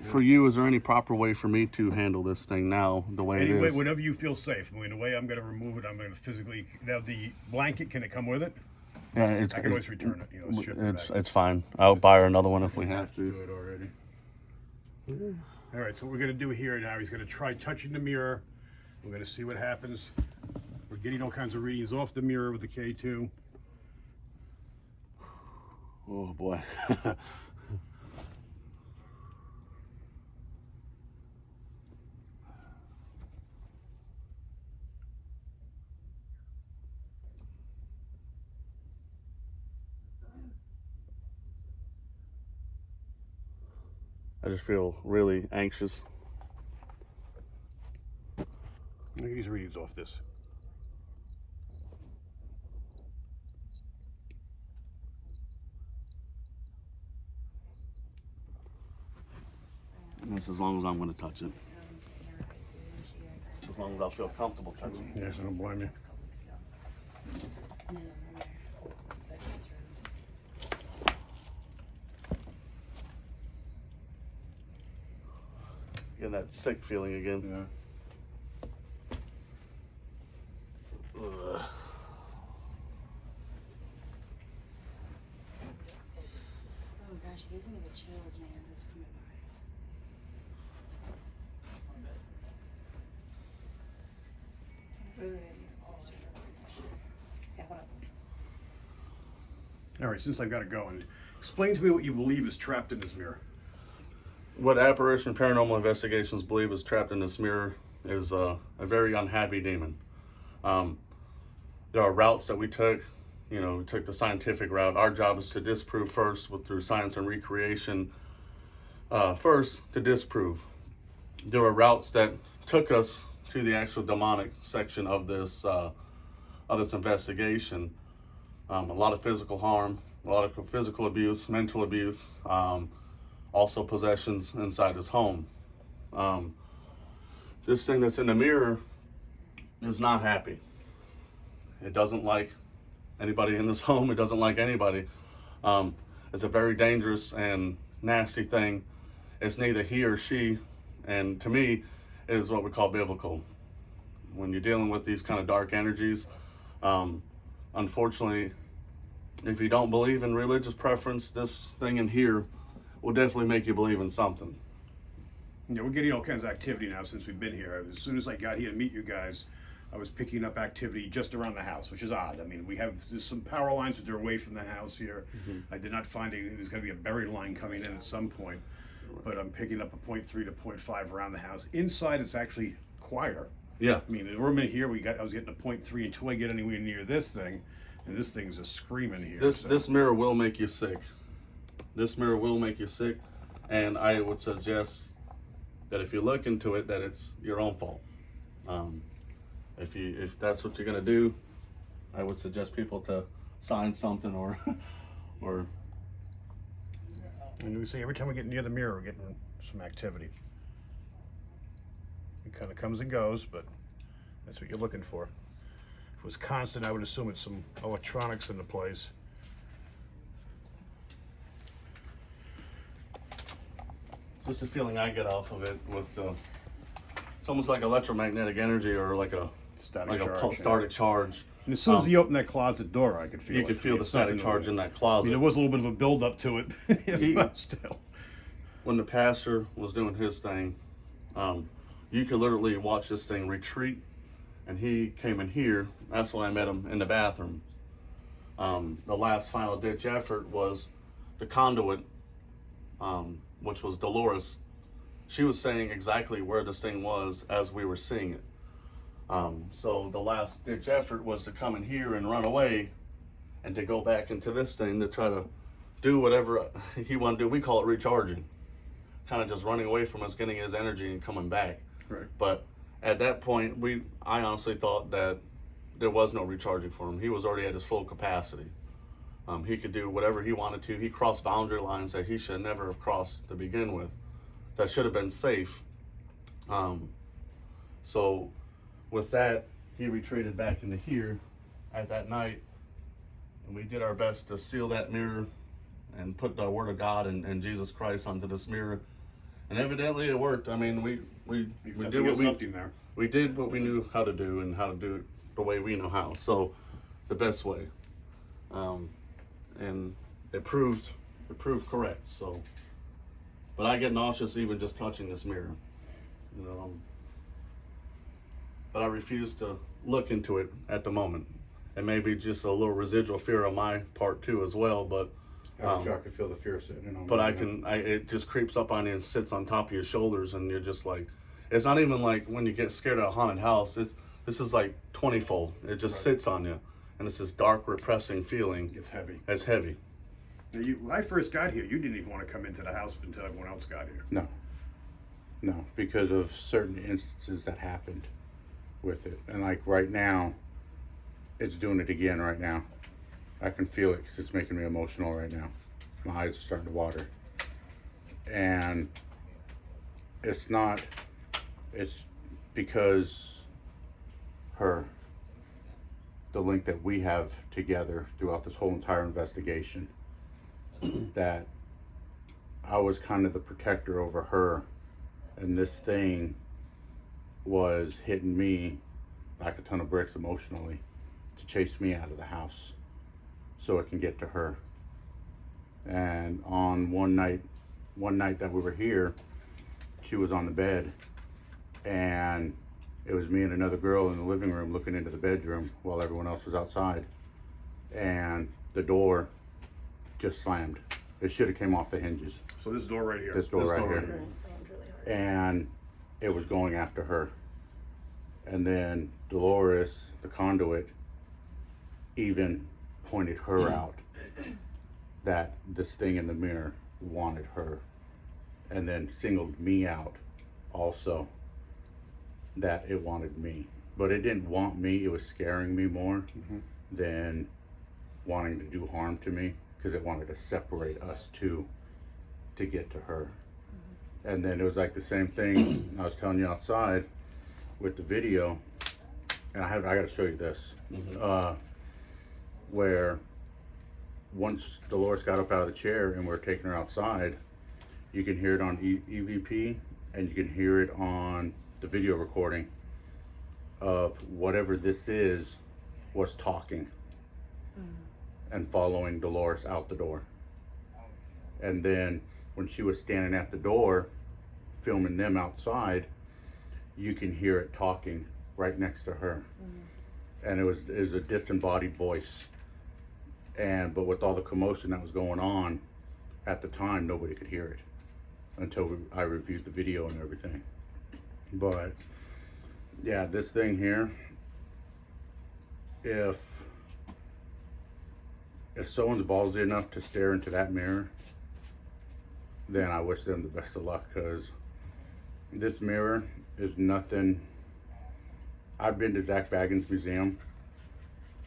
for you, is there any proper way for me to handle this thing now the way it is? Whatever you feel safe. I mean, the way I'm going to remove it, I'm going to physically. Now, the blanket, can it come with it? Yeah, I can always return it. You know, ship it back. It's fine. I'll buy her another one if we have to. Do it already. All right, so what we're going to do here now, he's going to try touching the mirror. We're going to see what happens. We're getting all kinds of readings off the mirror with the K2. Oh boy. I just feel really anxious. Look at these readings off this. That's as long as I'm going to touch it. As long as I feel comfortable touching it. Yes, I don't blame you. Getting that sick feeling again. Yeah. Ugh. Oh gosh, it gives me the chills, man. That's coming by. Yeah, hold up. All right, since I've got it going, explain to me what you believe is trapped in this mirror. What Apparition Paranormal Investigations believe is trapped in this mirror is a very unhappy demon. There are routes that we took. You know, we took the scientific route. Our job is to disprove first through science and recreation. First, to disprove. There were routes that took us to the actual demonic section of this investigation. A lot of physical harm, a lot of physical abuse, mental abuse. Also possessions inside his home. This thing that's in the mirror is not happy. It doesn't like anybody in this home. It doesn't like anybody. It's a very dangerous and nasty thing. It's neither he or she, and to me, it is what we call biblical. When you're dealing with these kind of dark energies, unfortunately, if you don't believe in religious preference, this thing in here will definitely make you believe in something. Yeah, we're getting all kinds of activity now since we've been here. As soon as I got here to meet you guys, I was picking up activity just around the house, which is odd. I mean, there's some power lines that are away from the house here. I did not find there's going to be a buried line coming in at some point, but I'm picking up a 0.3 to 0.5 around the house. Inside, it's actually quieter. Yeah. I mean, the room in here, I was getting a 0.3 until I get anywhere near this thing, and this thing's just screaming here. This mirror will make you sick. This mirror will make you sick, and I would suggest that if you look into it, that it's your own fault. If that's what you're gonna do, I would suggest people to sign something or. And we see every time we get near the mirror, we're getting some activity. It kind of comes and goes, but that's what you're looking for. If it was constant, I would assume it's some electronics in the place. Just the feeling I get off of it with it's almost like electromagnetic energy or like a static charge. And as soon as you open that closet door, I could feel you could feel the static charge in that closet. I mean, there was a little bit of a build up to it, but still. When the pastor was doing his thing, you could literally watch this thing retreat, and he came in here. That's why I met him in the bathroom. The last final ditch effort was the conduit, which was Dolores. She was saying exactly where this thing was as we were seeing it. So the last ditch effort was to come in here and run away and to go back into this thing to try to do whatever he wanted to do. We call it recharging. Kind of just running away from us, getting his energy and coming back. Right. But at that point, I honestly thought that there was no recharging for him. He was already at his full capacity. He could do whatever he wanted to. He crossed boundary lines that he should never have crossed to begin with. That should have been safe. So with that, he retreated back into here at that night, and we did our best to seal that mirror and put the word of God and Jesus Christ onto this mirror And evidently it worked. I mean, we You did definitely what got something there. we did what we knew how to do, and how to do it the way we know how. So, the best way. And it proved correct. So, but I get nauseous even just touching this mirror. You know, but I refuse to look into it at the moment. It may be just a little residual fear on my part too, as well. But I can feel the fear sitting in on me. but it just creeps up on you and sits on top of your shoulders, and you're just like, it's not even like when you get scared at a haunted house. This is like 20-fold. It just sits on you, and it's this dark, repressing feeling. It's heavy. It's heavy. Now, when I first got here, you didn't even want to come into the house until everyone else got here. No, because of certain instances that happened with it. And like right now, it's doing it again right now. I can feel it because it's making me emotional right now. My eyes are starting to water. And it's because the link that we have together throughout this whole entire investigation, that I was kind of the protector over her, and this thing was hitting me like a ton of bricks emotionally to chase me out of the house so it can get to her. And on one night that we were here, she was on the bed, and it was me and another girl in the living room looking into the bedroom while everyone else was outside, and the door just slammed. It should have came off the hinges. So this door right here. This door right here. It slammed really hard. And it was going after her. And then Dolores, the conduit, even pointed her out that this thing in the mirror wanted her, and then singled me out also, that it wanted me. But it didn't want me, it was scaring me more than wanting to do harm to me, because it wanted to separate us two to get to her. And then it was like the same thing I was telling you outside with the video, and I got to show you this, where once Dolores got up out of the chair and we're taking her outside, you can hear it on EVP, and you can hear it on the video recording of whatever this is was talking and following Dolores out the door. And then when she was standing at the door filming them outside, you can hear it talking right next to her. And it was a disembodied voice. But with all the commotion that was going on at the time, nobody could hear it until I reviewed the video and everything. But yeah, this thing here, if someone's ballsy enough to stare into that mirror, then I wish them the best of luck, because this mirror is nothing. I've been to Zach Baggins' museum.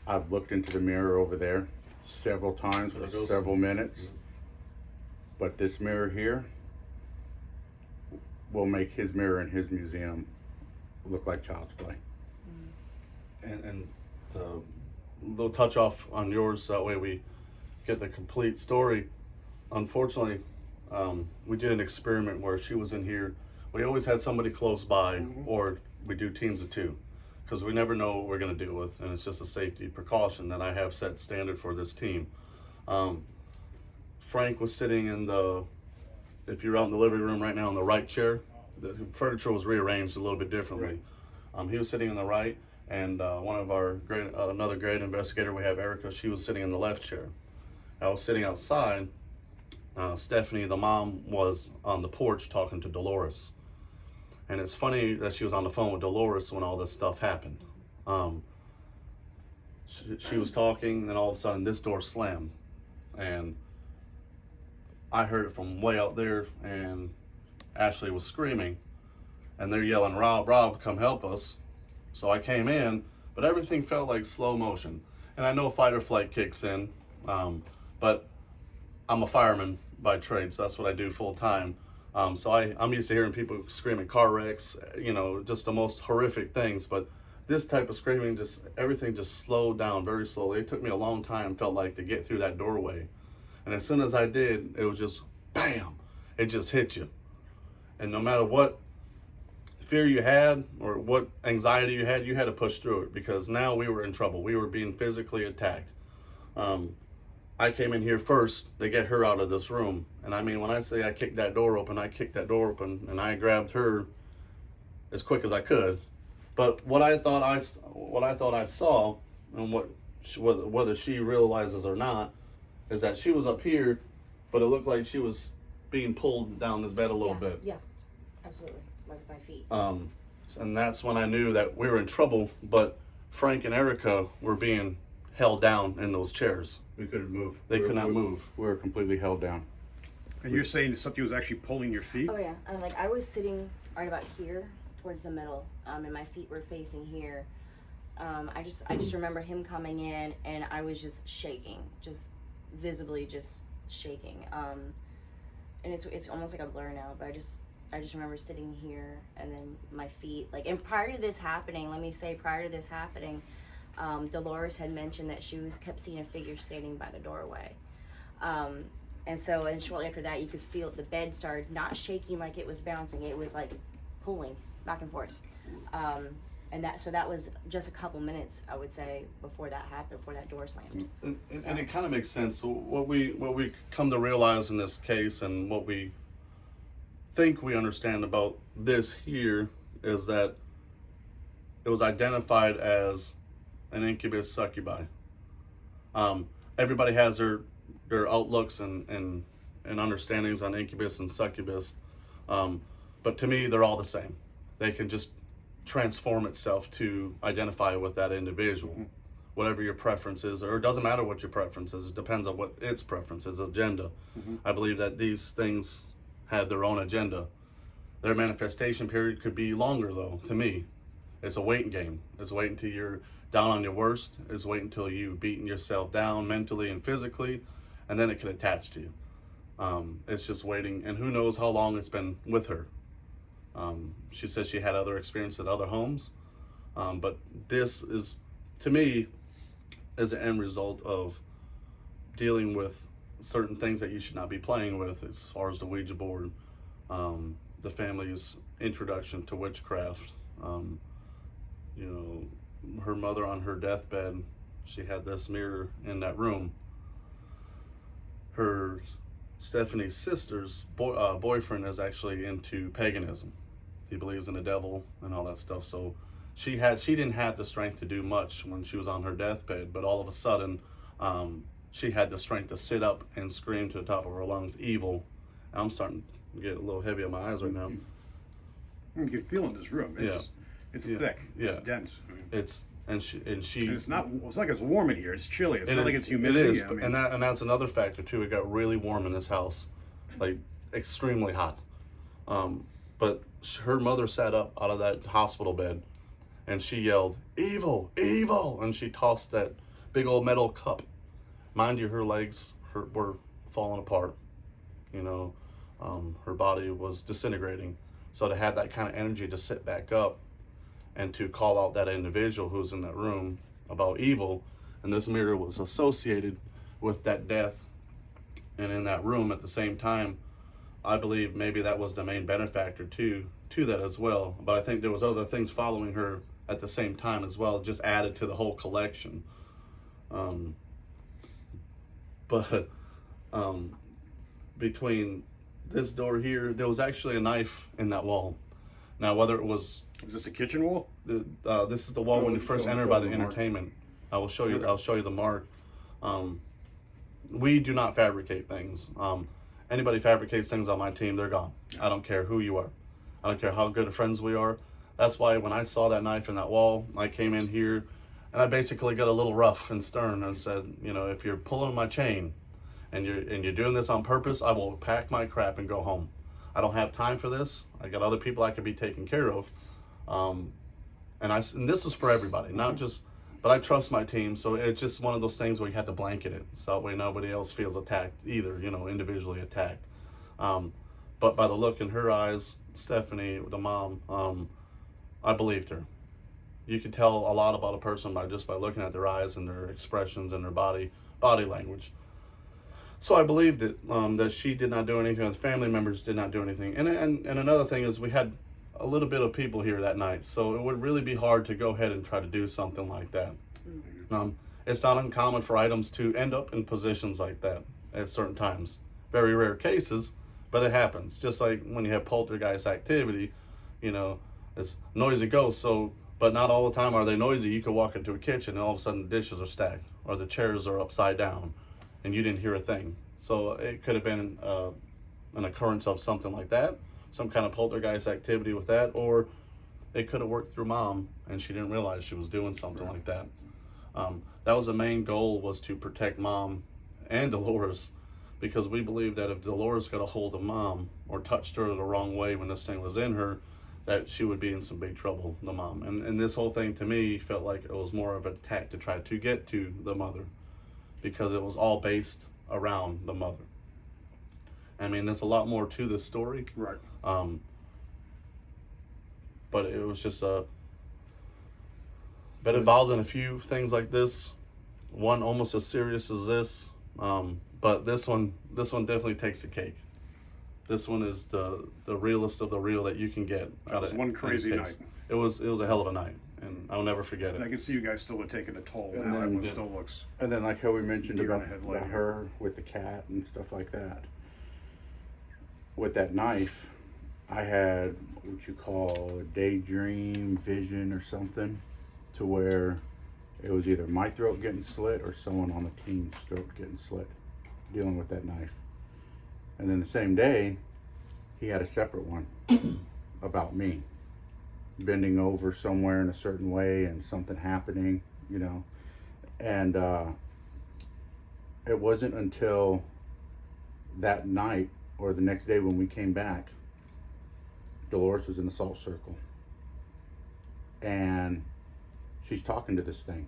I've looked into the mirror over there several times for several minutes. But this mirror here will make his mirror in his museum look like child's play. And little touch off on yours, that way we get the complete story. Unfortunately, we did an experiment where she was in here. We always had somebody close by, or we do teams of two, because we never know what we're going to deal with, and it's just a safety precaution that I have set standard for this team. Frank was sitting in if you're out in the living room right now, in the right chair. The furniture was rearranged a little bit differently. He was sitting in the right, and one of our another great investigator we have, Erica, she was sitting in the left chair. I was sitting outside. Stephanie, the mom, was on the porch talking to Dolores. And it's funny that she was on the phone with Dolores when all this stuff happened. She was talking, and then all of a sudden this door slammed. And I heard it from way out there, and Ashley was screaming. And they're yelling, "Rob, Rob, come help us." So I came in, but everything felt like slow motion. And I know fight or flight kicks in, but I'm a fireman by trade, so that's what I do full time. So I'm used to hearing people screaming car wrecks, just the most horrific things. But this type of screaming, everything just slowed down very slowly. It took me a long time, felt like, to get through that doorway. And as soon as I did, it was just bam, it just hit you. And no matter what fear you had or what anxiety you had to push through it, because now we were in trouble. We were being physically attacked. I came in here first to get her out of this room. And I mean, when I say I kicked that door open, I kicked that door open and I grabbed her as quick as I could. But what I thought I saw, and whether she realizes or not, is that she was up here, but it looked like she was being pulled down this bed a little bit. Yeah, absolutely. Like my feet. And that's when I knew that we were in trouble. But Frank and Erica were being held down in those chairs. We couldn't move. They could not move. We were completely held down. And you're saying something was actually pulling your feet? Oh yeah, and like I was sitting right about here, towards the middle, and my feet were facing here. I just remember him coming in, and I was just shaking, just visibly just shaking. And it's almost like a blur now, but I just remember sitting here, and then my feet, like, and prior to this happening, Dolores had mentioned that she kept seeing a figure standing by the doorway. And shortly after that, you could feel the bed started not shaking like it was bouncing. It was like pulling back and forth. And that was just a couple minutes, I would say, before that happened, before that door slammed. And it kind of makes sense. So what we come to realize in this case, and what we think we understand about this here, is that it was identified as an incubus succubi. Everybody has their outlooks and understandings on incubus and succubus, but to me they're all the same. They can just transform itself to identify with that individual, whatever your preference is, or it doesn't matter what your preference is. It depends on what its preference is, agenda. I believe that these things have their own agenda. Their manifestation period could be longer, though. To me, it's a waiting game. It's waiting until you're down on your worst. It's waiting until you've beaten yourself down mentally and physically, and then it can attach to you. It's just waiting, and who knows how long it's been with her. She says she had other experience at other homes, but this is, to me, is an end result of dealing with certain things that you should not be playing with, as far as the Ouija board, the family's introduction to witchcraft. Her mother on her deathbed, she had this mirror in that room. Her Stephanie's sister's boyfriend is actually into paganism. He believes in the devil and all that stuff. So she didn't have the strength to do much when she was on her deathbed, but all of a sudden, she had the strength to sit up and scream to the top of her lungs, "Evil!" I'm starting to get a little heavy on my eyes right now. You can feel in this room. It's thick. Yeah. It's dense. I mean, It's not like it's warm in here. It's chilly. It's not like it's humidity. It is, I mean, and that's another factor too. It got really warm in this house, like extremely hot. But her mother sat up out of that hospital bed, and she yelled, "Evil, evil!" And she tossed that big old metal cup. Mind you, her legs were falling apart. Her body was disintegrating. So to have that kind of energy to sit back up and to call out that individual who's in that room about evil, and this mirror was associated with that death and in that room at the same time, I believe maybe that was the main benefactor to that as well. But I think there was other things following her at the same time as well, just added to the whole collection. Between this door here, there was actually a knife in that wall. Now, whether it was... Is this the kitchen wall? This is the wall when you first enter by the entertainment. I will show you. Okay. I'll show you the mark. We do not fabricate things. Anybody fabricates things on my team, they're gone. I don't care who you are. I don't care how good of friends we are. That's why when I saw that knife in that wall, I came in here and I basically got a little rough and stern and said, if you're pulling my chain and you're doing this on purpose, I will pack my crap and go home. I don't have time for this. I got other people I could be taking care of. And this is for everybody, not just, but I trust my team. So it's just one of those things where you have to blanket it. So that way nobody else feels attacked either, individually attacked. But by the look in her eyes, Stephanie, the mom, I believed her. You can tell a lot about a person by looking at their eyes and their expressions and their body language. So I believe that she did not do anything, the family members did not do anything. And another thing is we had a little bit of people here that night, so it would really be hard to go ahead and try to do something like that. It's not uncommon for items to end up in positions like that at certain times. Very rare cases, but it happens. Just like when you have poltergeist activity, you know, it's noisy ghosts. So, but not all the time are they noisy. You could walk into a kitchen and all of a sudden the dishes are stacked or the chairs are upside down, and you didn't hear a thing. So it could have been an occurrence of something like that, some kind of poltergeist activity with that, or it could have worked through mom and she didn't realize she was doing something like that. That was the main goal, was to protect mom and Dolores, because we believe that if Dolores got a hold of mom or touched her the wrong way when this thing was in her, that she would be in some big trouble, the mom. And this whole thing to me felt like it was more of an attack to try to get to the mother, because it was all based around the mother. I mean, there's a lot more to this story. Right. But it was just been involved in a few things like this. One almost as serious as this. But this one definitely takes the cake. This one is the realest of the real that you can get. That was one crazy night. It was a hell of a night, and I'll never forget And I it. can see you guys still are taking a toll And now. then- Everyone still looks. And then, like how we mentioned Deer in about, the headlight. about her with the cat and stuff like that. With that knife, I had what you call a daydream vision or something, to where it was either my throat getting slit or someone on the team's throat getting slit, dealing with that knife. And then the same day, he had a separate one about me bending over somewhere in a certain way and something happening, you know. And it wasn't until that night or the next day when we came back, Dolores was in the salt circle, and she's talking to this thing,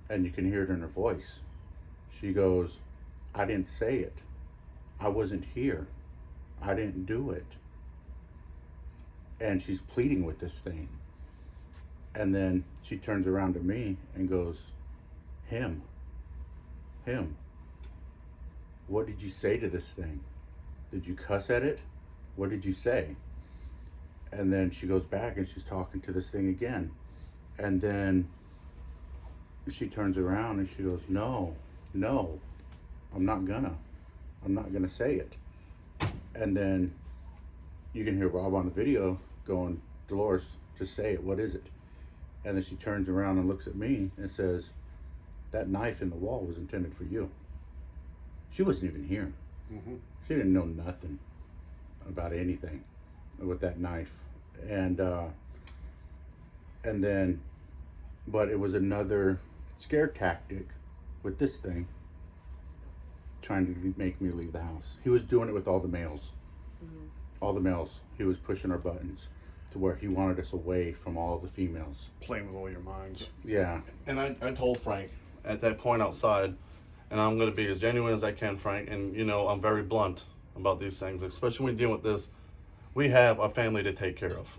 and you can hear it in her voice. She goes, "I didn't say it. I wasn't here. I didn't do it." And she's pleading with this thing. And then she turns around to me and goes, him. What did you say to this thing? Did you cuss at it? What did you say? And then she goes back and she's talking to this thing again. And then she turns around and she goes, no, I'm not gonna say it. And then you can hear Rob on the video going, "Dolores, just say it, what is it?" And then she turns around and looks at me and says, "That knife in the wall was intended for you." She wasn't even here. Mm-hmm. She didn't know nothing about anything with that knife. And then, but it was another scare tactic with this thing, trying to make me leave the house. He was doing it with all the males. All the males. He was pushing our buttons to where he wanted us away from all the females. Playing with all your minds. Yeah. And I told Frank at that point outside, and I'm going to be as genuine as I can, Frank, and you know, I'm very blunt about these things, especially when we deal with this. We have a family to take care of.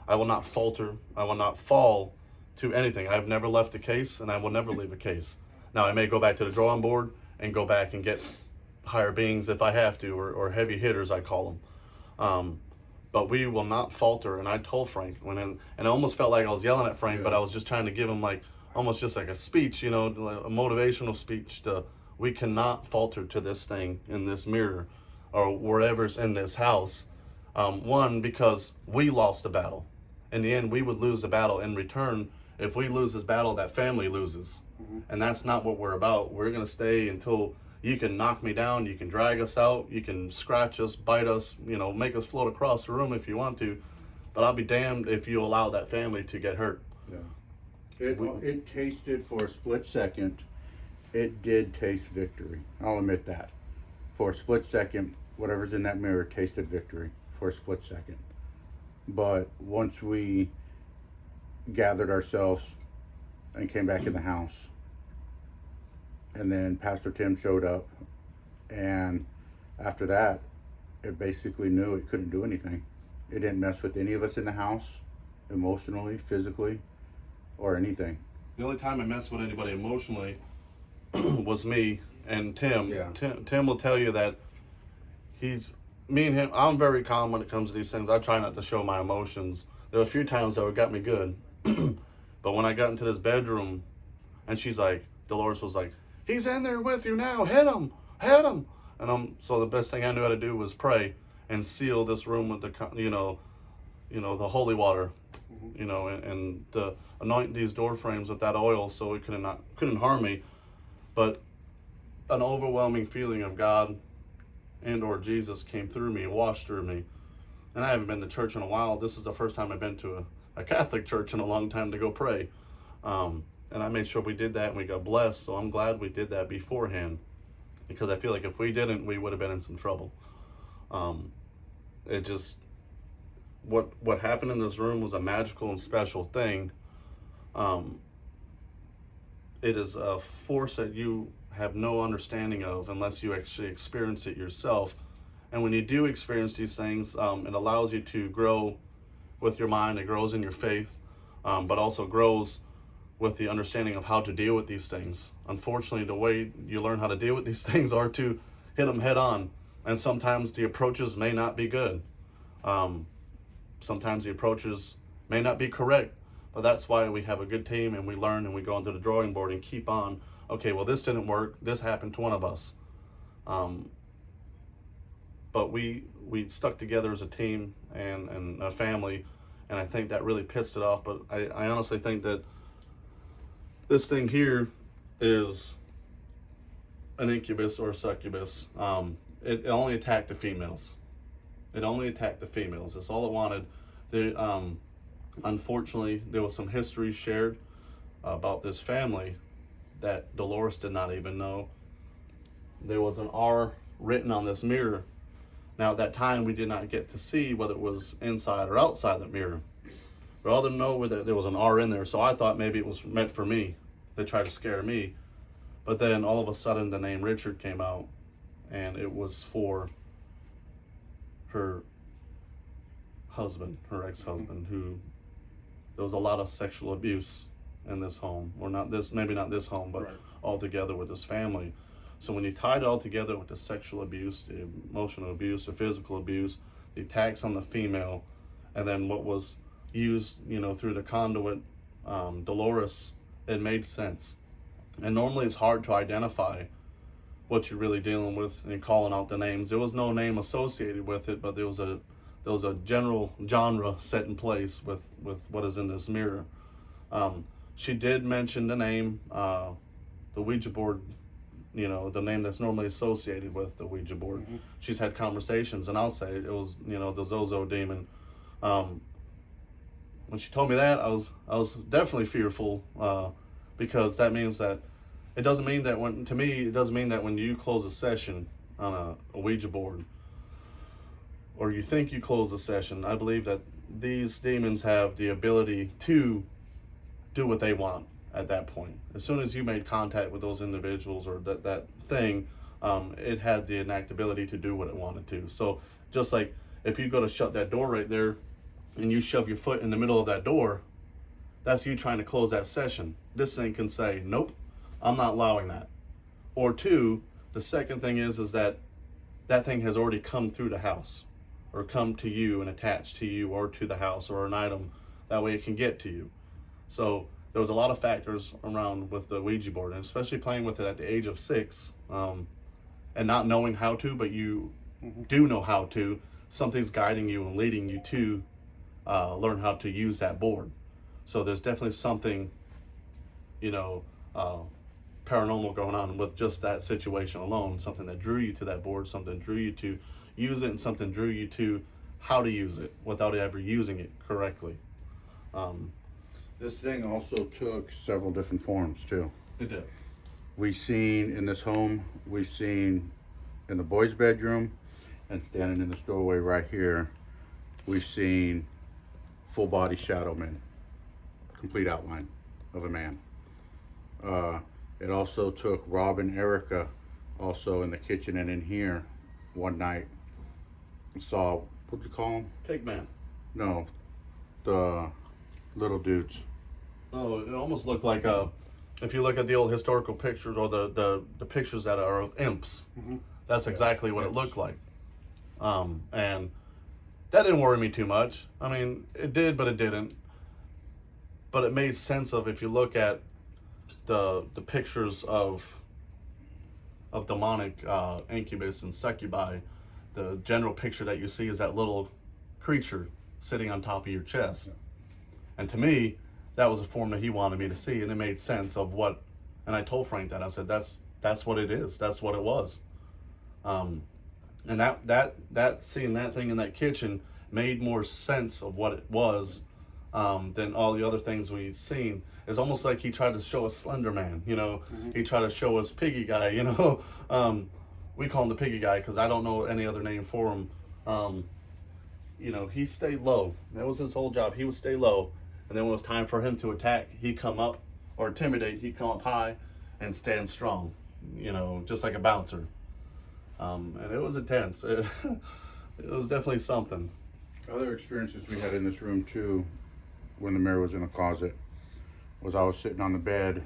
I will not falter. I will not fall to anything. I've never left a case, and I will never leave a case. Now, I may go back to the drawing board and go back and get higher beings if I have to, or heavy hitters, I call them. But we will not falter. And I told Frank, and I almost felt like I was yelling at Frank, but I was just trying to give him like almost just like a speech, you know, a motivational speech to, we cannot falter to this thing in this mirror or wherever's in this house. One, because we lost the battle. In the end, we would lose the battle. In return, if we lose this battle, that family loses. And that's not what we're about. We're going to stay until you can knock me down, you can drag us out, you can scratch us, bite us, you know, make us float across the room if you want to. But I'll be damned if you allow that family to get hurt. Yeah. It tasted for a split second, it did taste victory. I'll admit that. For a split second, whatever's in that mirror tasted victory for a split second. But once we gathered ourselves and came back in the house, and then Pastor Tim showed up, and after that, it basically knew it couldn't do anything. It didn't mess with any of us in the house, emotionally, physically, or anything. The only time I messed with anybody emotionally was me and Tim. Yeah. Tim will tell you that me and him, I'm very calm when it comes to these things. I try not to show my emotions. There were a few times that got me good. But when I got into this bedroom, and Dolores was like, he's in there with you now, hit him. And so the best thing I knew how to do was pray and seal this room with the holy water, and to anoint these door frames with that oil so it couldn't harm me. But an overwhelming feeling of God and or Jesus came through me, washed through me. And I haven't been to church in a while. This is the first time I've been to a Catholic church in a long time to go pray. And I made sure we did that and we got blessed. So I'm glad we did that beforehand, because I feel like if we didn't, we would have been in some trouble. What happened in this room was a magical and special thing. It is a force that you have no understanding of unless you actually experience it yourself. And when you do experience these things, it allows you to grow with your mind. It grows in your faith, but also grows with the understanding of how to deal with these things. Unfortunately, the way you learn how to deal with these things are to hit them head on. And sometimes the approaches may not be good. Sometimes the approaches may not be correct, but that's why we have a good team and we learn and we go onto the drawing board and keep on. Okay, well, this didn't work. This happened to one of us. But we stuck together as a team and a family, and I think that really pissed it off. But I honestly think that this thing here is an incubus or a succubus. It only attacked the females. It only attacked the females. That's all it wanted. Unfortunately, there was some history shared about this family that Dolores did not even know. There was an R written on this mirror. Now, at that time, we did not get to see whether it was inside or outside the mirror. But all didn't know whether there was an R in there, so I thought maybe it was meant for me. They tried to scare me. But then all of a sudden, the name Richard came out, and it was for her husband, her ex-husband, who there was a lot of sexual abuse in this home, or maybe not this home, but right. all together with this family. So when you tie it all together with the sexual abuse, the emotional abuse, the physical abuse, the attacks on the female, and then what was used, through the conduit, Dolores, it made sense. And normally it's hard to identify what you're really dealing with and calling out the names. There was no name associated with it, but there was a general genre set in place with what is in this mirror. She did mention the name, the Ouija board, the name that's normally associated with the Ouija board. Mm-hmm. She's had conversations, and I'll say it was, the Zozo demon. When she told me that, I was definitely fearful, because that means that it doesn't mean that when you close a session on a Ouija board, or you think you close a session, I believe that these demons have the ability to do what they want at that point. As soon as you made contact with those individuals or that thing, it had the enactability to do what it wanted to. So just like if you go to shut that door right there and you shove your foot in the middle of that door, that's you trying to close that session. This thing can say, nope, I'm not allowing that. Or two, the second thing is that thing has already come through the house, or come to you and attached to you or to the house or an item. That way it can get to you. So there was a lot of factors around with the Ouija board, and especially playing with it at the age of 6, and not knowing how to, but you do know how to. Something's guiding you and leading you to learn how to use that board. So there's definitely something, paranormal going on with just that situation alone. Something that drew you to that board, something drew you to use it, and something drew you to how to use it without ever using it correctly. This thing also took several different forms too. It did. We've seen in this home, we've seen in the boys' bedroom, and standing in this doorway right here, we've seen full body shadow men, complete outline of a man. It also took Rob and Erica, also in the kitchen and in here, one night. Saw, what'd you call them? Pigman. No, the little dudes. Oh, it almost looked like if you look at the old historical pictures or the pictures that are of imps, that's exactly what it looked like. And that didn't worry me too much. I mean, it did, but it didn't. But it made sense of, if you look at the pictures of demonic incubus and succubi, the general picture that you see is that little creature sitting on top of your chest. And to me, that was a form that he wanted me to see, and it made sense of what. And I told Frank that. I said, that's what it is. That's what it was. And that seeing that thing in that kitchen made more sense of what it was than all the other things we've seen. It's almost like he tried to show us Slender Man, you know. He tried to show us Piggy Guy, you know. We call him the Piggy Guy because I don't know any other name for him. You know, he stayed low. That was his whole job. He would stay low. And then when it was time for him to attack, he'd come up, or intimidate, he'd come up high and stand strong, you know, just like a bouncer. And it was intense. It was definitely something. Other experiences we had in this room too, when the mirror was in the closet, was I was sitting on the bed,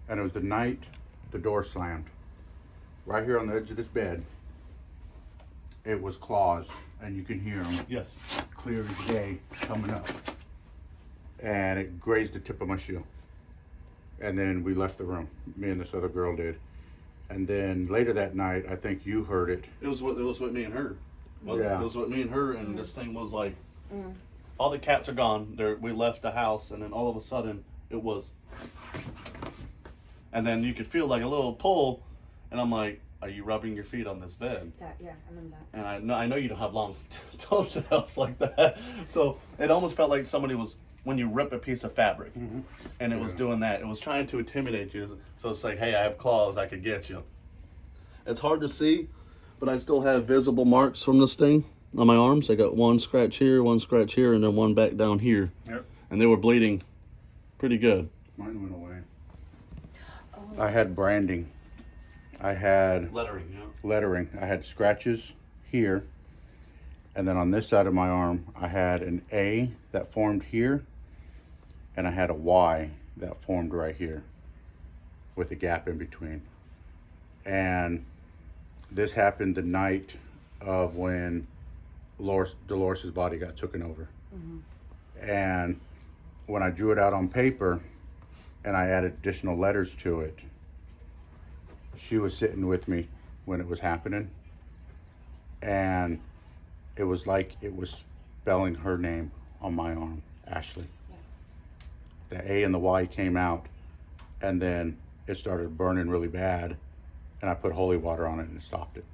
and it was the night the door slammed. Right here on the edge of this bed, it was claws, and you can hear them. Yes. Clear as day coming up. And it grazed the tip of my shoe. And then we left the room. Me and this other girl did. And then later that night, I think you heard it. It was with me and her. Well, Yeah. It was with me and her, and this thing was like, all the cats are gone. We left the house, and then all of a sudden, it was, and then you could feel like a little pull, and I'm like, are you rubbing your feet on this bed? Yeah, I remember that. And I know you don't have long toenails like that, so it almost felt like somebody was, when you rip a piece of fabric, and it was doing that. It was trying to intimidate you, so it's like, hey, I have claws, I could get you. It's hard to see, but I still have visible marks from this thing on my arms. I got one scratch here, and then one back down here. Yep. And they were bleeding pretty good. Mine went away. I had branding. I had Lettering, yeah. lettering. I had scratches here. And then on this side of my arm, I had an A that formed here. And I had a Y that formed right here with a gap in between. And this happened the night of when Dolores' body got taken over. And when I drew it out on paper and I added additional letters to it, she was sitting with me when it was happening. And it was like it was spelling her name on my arm, Ashley. The A and the Y came out, and then it started burning really bad, and I put holy water on it and it stopped it.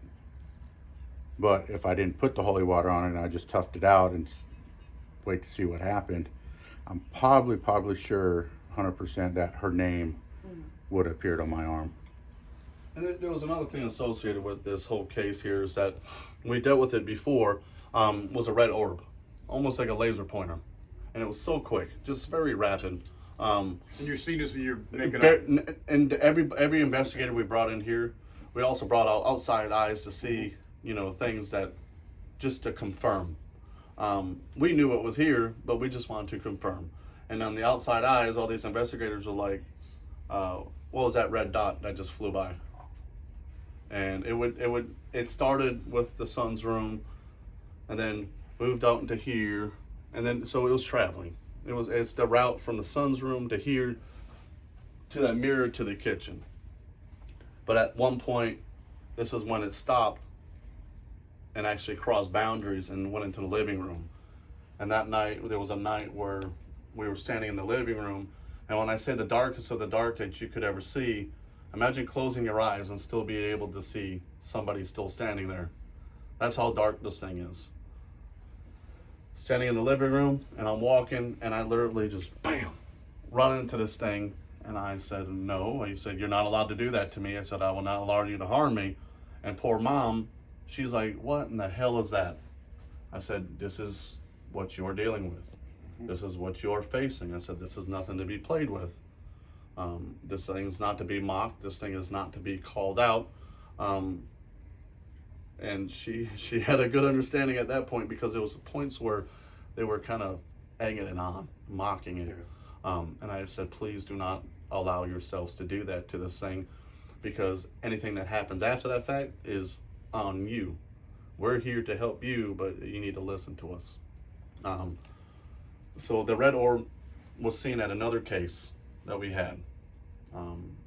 But if I didn't put the holy water on it and I just toughed it out and wait to see what happened, I'm probably sure 100% that her name would have appeared on my arm. And there was another thing associated with this whole case here, is that we dealt with it before, was a red orb, almost like a laser pointer. And it was so quick, just very rapid. And you're seeing this and you're making up. And every investigator we brought in here, we also brought out outside eyes to see, you know, things that, just to confirm. We knew it was here, but we just wanted to confirm. And on the outside eyes, all these investigators were like, what was that red dot that just flew by? And it started with the son's room, and then moved out into here, and then so it was traveling. It's the route from the son's room to here, to that mirror to the kitchen. But at one point, this is when it stopped and actually crossed boundaries and went into the living room. And that night, there was a night where we were standing in the living room, and when I say the darkest of the dark that you could ever see, imagine closing your eyes and still be able to see somebody still standing there. That's how dark this thing is. Standing in the living room, and I'm walking, and I literally just, bam, run into this thing. And I said, no. He said, you're not allowed to do that to me. I said, I will not allow you to harm me. And poor mom, she's like, what in the hell is that? I said, this is what you're dealing with. This is what you're facing. I said, this is nothing to be played with. This thing is not to be mocked. This thing is not to be called out. And she had a good understanding at that point, because there was points where they were kind of egging it on, mocking it. And I said, please do not allow yourselves to do that to this thing, because anything that happens after that fact is on you. We're here to help you, but you need to listen to us. So the red orb was seen at another case that we had.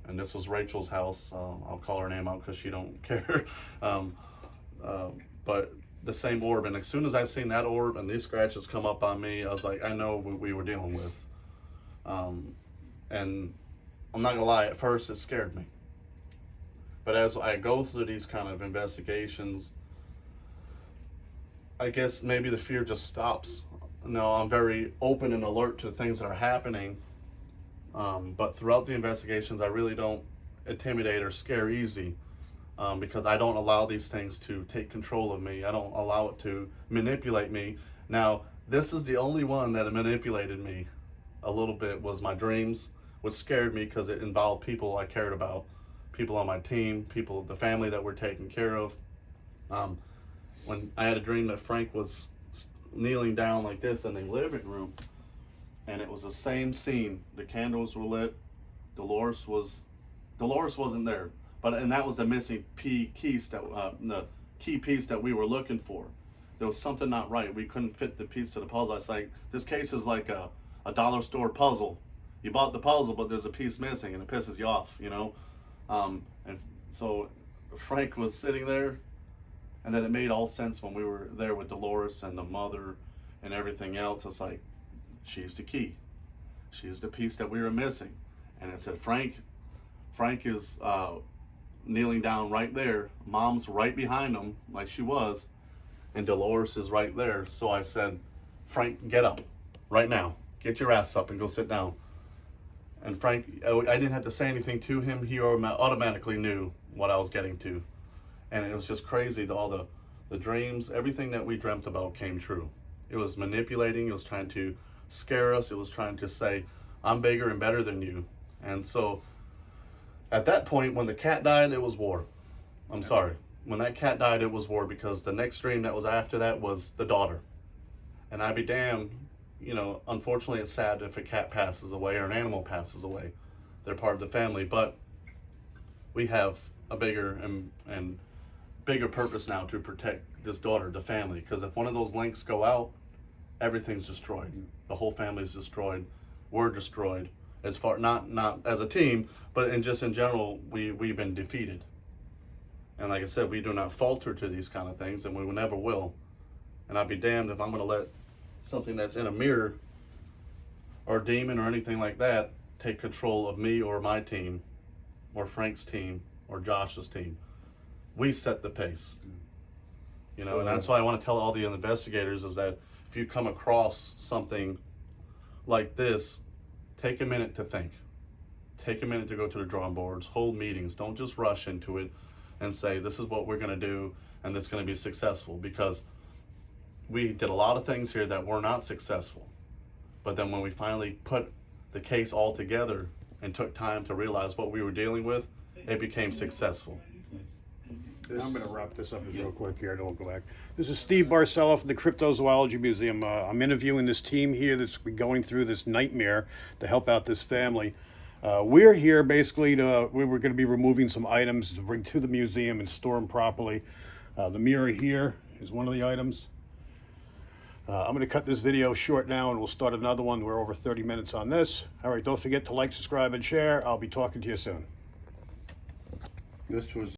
And this was Rachel's house. I'll call her name out because she don't care. But the same orb, and as soon as I seen that orb and these scratches come up on me, I was like, I know what we were dealing with. And I'm not gonna lie, at first it scared me. But as I go through these kind of investigations, I guess maybe the fear just stops. No, I'm very open and alert to things that are happening. But throughout the investigations, I really don't intimidate or scare easy, because I don't allow these things to take control of me. I don't allow it to manipulate me. Now, this is the only one that manipulated me a little bit, was my dreams, which scared me because it involved people I cared about, people on my team, people, the family that we're taking care of. When I had a dream that Frank was kneeling down like this in the living room, and it was the same scene. The candles were lit. Dolores wasn't there, and that was the missing the key piece that we were looking for. There was something not right. We couldn't fit the piece to the puzzle. I was like, this case is like a dollar store puzzle. You bought the puzzle, but there's a piece missing, and it pisses you off, you know. And so Frank was sitting there, and then it made all sense when we were there with Dolores and the mother and everything else. It's like, she's the key. She's the piece that we were missing. And it said, Frank is kneeling down right there. Mom's right behind him, like she was. And Dolores is right there. So I said, Frank, get up right now. Get your ass up and go sit down. And Frank, I didn't have to say anything to him. He automatically knew what I was getting to. And it was just crazy. All the dreams, everything that we dreamt about came true. It was manipulating. It was trying to scare us. It was trying to say, I'm bigger and better than you. And so at that point, when the cat died, it was war. I'm sorry. When that cat died, it was war, because the next dream that was after that was the daughter. And I'd be damned, you know, unfortunately it's sad if a cat passes away or an animal passes away. They're part of the family, but we have a bigger and bigger purpose now to protect this daughter, the family, because if one of those links go out, everything's destroyed. The whole family's destroyed. We're destroyed. As far, not as a team, but in general, we've been defeated. And like I said, we do not falter to these kind of things, and we never will. And I'd be damned if I'm going to let something that's in a mirror or a demon or anything like that take control of me or my team or Frank's team or Josh's team. We set the pace. You know, and that's why I want to tell all the investigators is that if you come across something like this, take a minute to think. Take a minute to go to the drawing boards, hold meetings. Don't just rush into it and say, this is what we're going to do and it's going to be successful, because we did a lot of things here that were not successful. But then when we finally put the case all together and took time to realize what we were dealing with, it became successful. I'm going to wrap this up real quick here, and we'll go back. This is Steve Barcelo from the Cryptozoology Museum. I'm interviewing this team here that's been going through this nightmare to help out this family. We're here basically we're going to be removing some items to bring to the museum and store them properly. The mirror here is one of the items. I'm going to cut this video short now, and we'll start another one. We're over 30 minutes on this. All right, don't forget to like, subscribe, and share. I'll be talking to you soon. This was